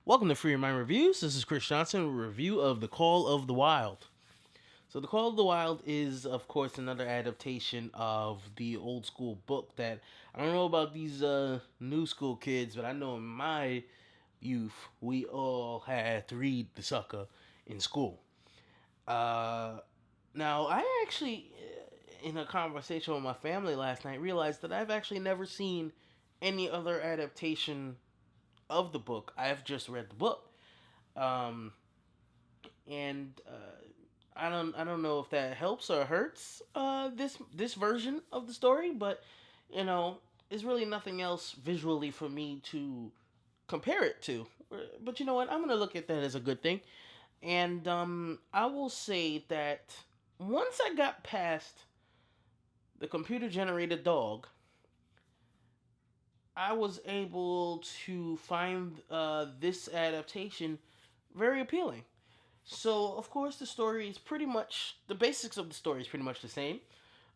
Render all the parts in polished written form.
Welcome to Free Your Mind Reviews. This is Chris Johnson, review of The Call of the Wild. So, The Call of the Wild is, of course, another adaptation of the old school book that I don't know about these new school kids, but I know in my youth we all had to read the sucker in school. Uh, Now, I actually, in a conversation with my family last night, realized that I've actually never seen any other adaptation of the book. I've just read the book. Um, and I don't know if that helps or hurts this version of the story, but there's really nothing else visually for me to compare it to. But you know what? I'm gonna look at that as a good thing, and I will say that once I got past the computer generated dog, I was able to find this adaptation very appealing. So, of course, the story is pretty much the basics of the story is pretty much the same.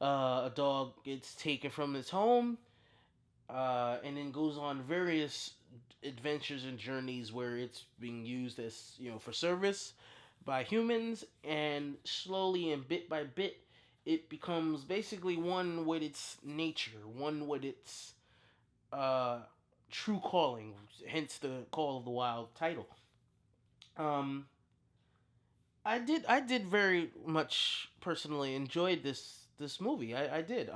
A dog gets taken from his home, and then goes on various adventures and journeys where it's being used as for service by humans, and slowly and bit by bit, it becomes basically one with its nature, one with its uh, true calling. Hence the Call of the Wild title. Um, I did very much personally enjoyed this movie. I did.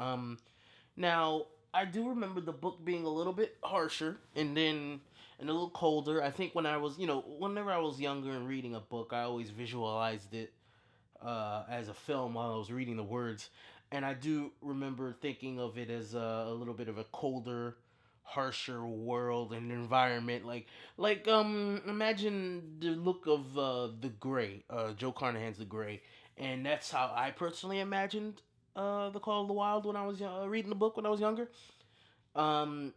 Now I do remember the book being a little bit harsher and a little colder. I think when I was whenever I was younger and reading a book, I always visualized it as a film while I was reading the words, and I do remember thinking of it as a little bit of a colder, harsher world and environment. Like imagine the look of the Gray, Joe Carnahan's The Gray, and that's how I personally imagined the Call of the Wild when I was reading the book when I was younger. Um,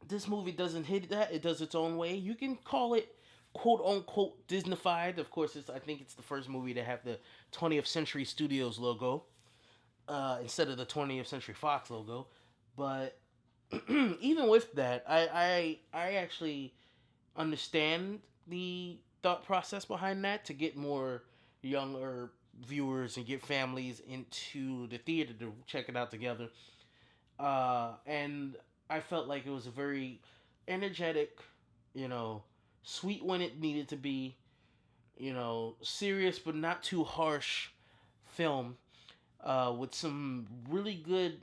this movie doesn't hit that; it does its own way. You can call it quote unquote Disneyfied. Of course, I think it's the first movie to have the 20th Century Studios logo instead of the 20th Century Fox logo. But even with that, I actually understand the thought process behind that to get more younger viewers and get families into the theater to check it out together. And I felt like it was a very energetic, you know, sweet when it needed to be, serious but not too harsh film with some really good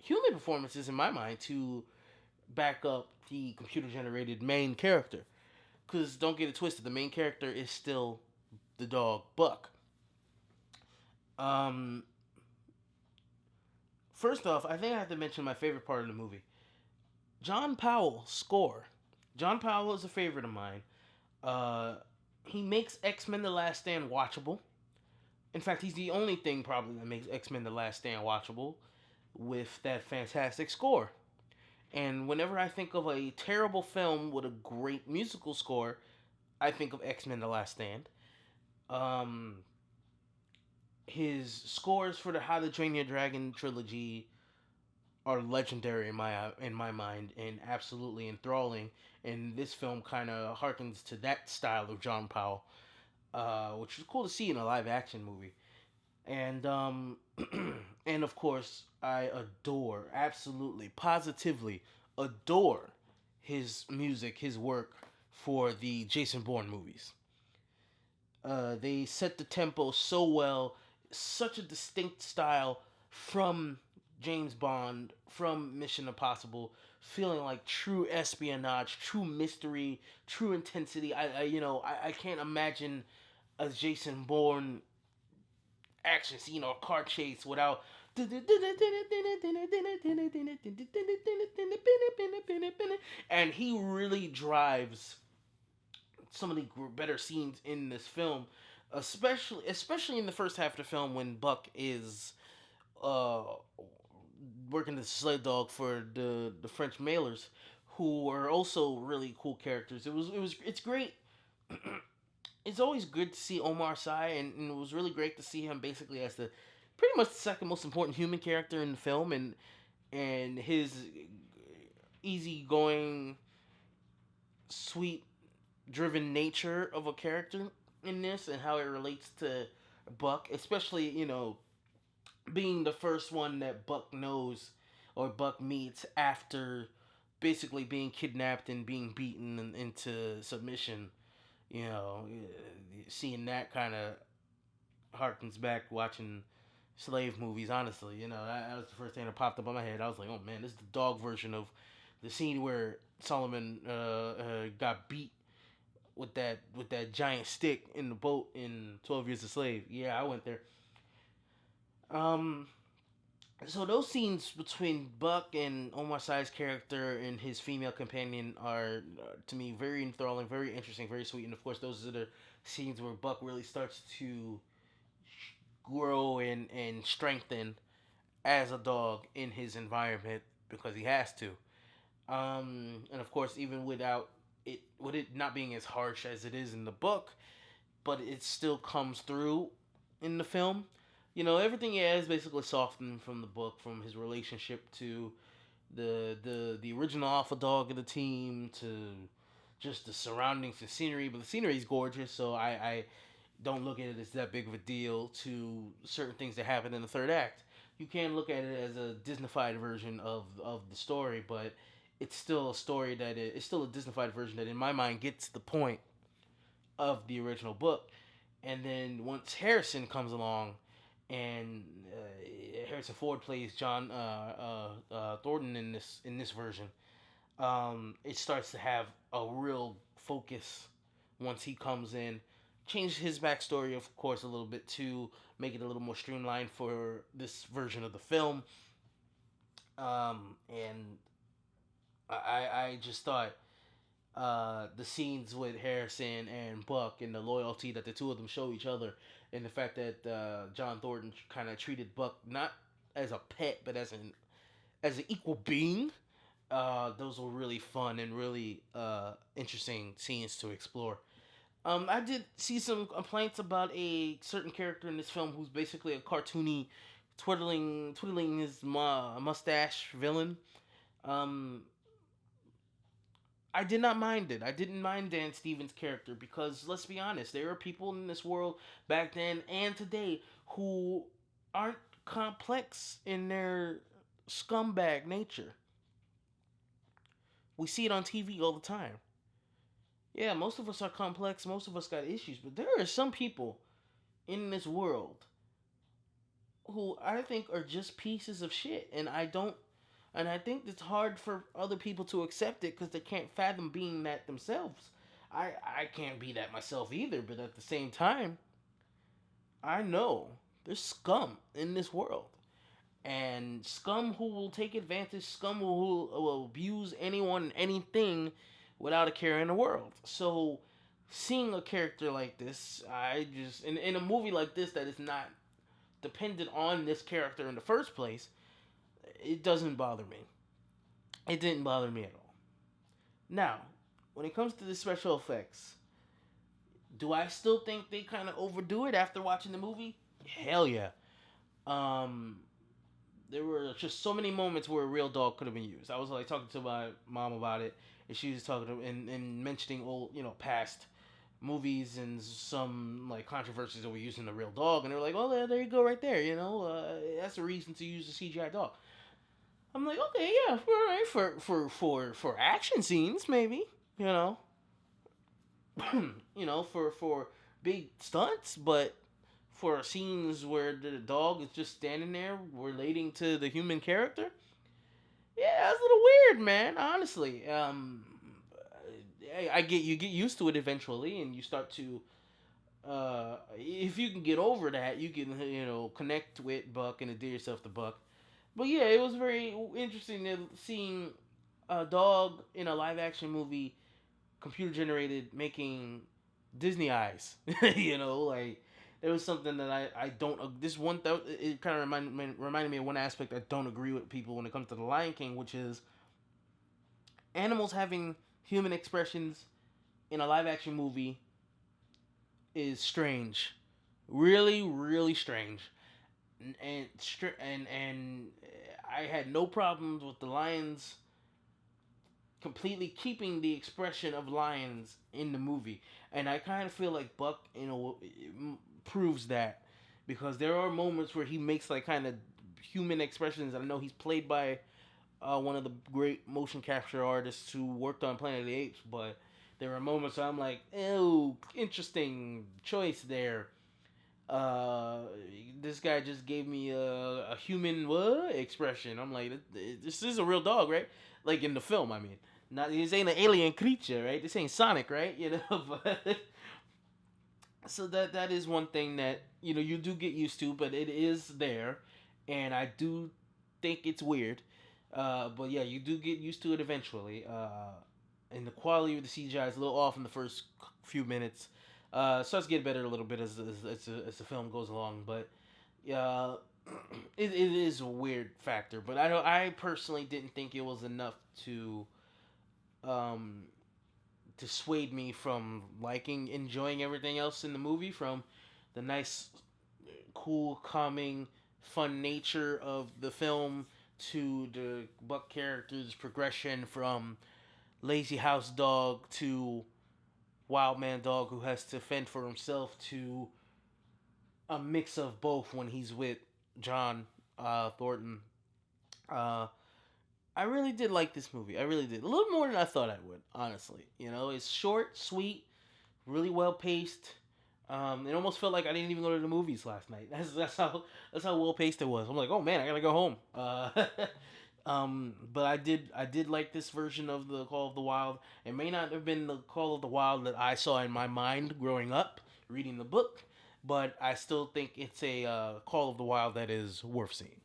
human performances in my mind to back up the computer generated main character. Because don't get it twisted, the main character is still the dog Buck. Um, First off, I think I have to mention my favorite part of the movie, John Powell score. John Powell is a favorite of mine. Uh, he makes X Men: The Last Stand watchable. In fact, he's the only thing probably that makes X Men: The Last Stand watchable with that fantastic score. And whenever I think of a terrible film with a great musical score, I think of X Men: The Last Stand. Um, his scores for the How to Train Your Dragon trilogy are legendary in my mind and absolutely enthralling. And this film kind of harkens to that style of John Powell, which is cool to see in a live action movie. And and of course, I adore, absolutely, positively adore his music, his work for the Jason Bourne movies. They set the tempo so well, such a distinct style from James Bond, from Mission Impossible, feeling like true espionage, true mystery, true intensity. I can't imagine a Jason Bourne action scene or car chase without and he really drives some of the better scenes in this film, especially in the first half of the film when Buck is uh working as a sled dog for the French mailers, who are also really cool characters. It's great. It's always good to see Omar Sy, and it was really great to see him basically as the pretty much the second most important human character in the film, and his easygoing, sweet driven nature of a character in this and how it relates to Buck, especially, being the first one that Buck knows or Buck meets after basically being kidnapped and being beaten into submission. Seeing that kind of harkens back watching slave movies. Honestly, that was the first thing that popped up in my head. I was like, oh man, this is the dog version of the scene where Solomon got beat with that giant stick in the boat in 12 Years a Slave. Yeah, I went there. Um, so those scenes between Buck and Omar Sy's character and his female companion are, to me, very enthralling, very interesting, very sweet. And of course, those are the scenes where Buck really starts to grow and strengthen as a dog in his environment because he has to. And of course, even with it not being as harsh as it is in the book, but it still comes through in the film. Everything he has basically softened from the book, from his relationship to the original alpha dog of the team to just the surroundings and scenery. But the scenery is gorgeous, so I don't look at it as that big of a deal to certain things that happen in the third act. You can look at it as a Disneyfied version of the story, but it's still a story it's still a Disneyfied version that in my mind gets the point of the original book. And then once Harrison comes along, and Harrison Ford plays John Thornton in this version, it starts to have a real focus once he comes in. Change his backstory, of course, a little bit to make it a little more streamlined for this version of the film. And I just thought the scenes with Harrison and Buck and the loyalty that the two of them show each other, and the fact that John Thornton kind of treated Buck not as a pet but as an equal being. Those were really fun and really interesting scenes to explore. I did see some complaints about a certain character in this film who's basically a cartoony, twiddling his mustache villain. Um, I did not mind it. I didn't mind Dan Stevens' character because let's be honest, there are people in this world back then and today who aren't complex in their scumbag nature. We see it on TV all the time. Yeah, most of us are complex, most of us got issues, but there are some people in this world who I think are just pieces of shit, and I think it's hard for other people to accept it because they can't fathom being that themselves. I can't be that myself either, but at the same time, I know there's scum in this world, and scum who will take advantage, scum who will abuse anyone and anything without a care in the world. So, seeing a character like this, I just in a movie like this that is not dependent on this character in the first place, it doesn't bother me. It didn't bother me at all. Now, when it comes to the special effects, do I still think they kind of overdo it after watching the movie? Hell yeah. Um, there were just so many moments where a real dog could have been used. I was like talking to my mom about it, and she was talking to and mentioning old, past movies and some like controversies that were using the real dog, and they were like, "Oh, there you go, right there. That's a reason to use the CGI dog." I'm like, okay, yeah, all right, for action scenes, maybe, you know, for big stunts, but for scenes where the dog is just standing there relating to the human character, yeah, that's a little weird, man. Honestly, I get you get used to it eventually, and you start to. If you can get over that, you can connect with Buck and endear yourself to Buck. But yeah, it was very interesting seeing a dog in a live action movie, computer generated, making Disney eyes. Like there was something that I don't. This one it kind of reminded me of one aspect I don't agree with people when it comes to the Lion King, which is animals having human expressions in a live action movie is strange, really, really strange, and I had no problems with the lions completely keeping the expression of lions in the movie, and I kind of feel like Buck, proves that because there are moments where he makes like kind of human expressions. I know he's played by one of the great motion capture artists who worked on Planet of the Apes, but there are moments where I'm like, "Ew, interesting choice there." Uh, this guy just gave me a human what expression. I'm like, this is a real dog, right? Like in the film, I mean, not this ain't an alien creature, right? This ain't Sonic, right? But so that is one thing that you do get used to, but it is there, and I do think it's weird. But yeah, you do get used to it eventually. And the quality of the CGI is a little off in the first few minutes. Starts to get better a little bit as the film goes along, but yeah, it is a weird factor. But I personally didn't think it was enough um, to sway me from enjoying everything else in the movie, from the nice, cool, calming, fun nature of the film to the Buck character's progression from lazy house dog to wild man dog who has to fend for himself to a mix of both when he's with John Thornton. Uh, I really did like this movie. I really did. A little more than I thought I would, honestly. It's short, sweet, really well paced. It almost felt like I didn't even go to the movies last night. That's how well paced it was. I'm like, oh man, I gotta go home. But I did like this version of the Call of the Wild. It may not have been the Call of the Wild that I saw in my mind growing up reading the book, but I still think it's a Call of the Wild that is worth seeing.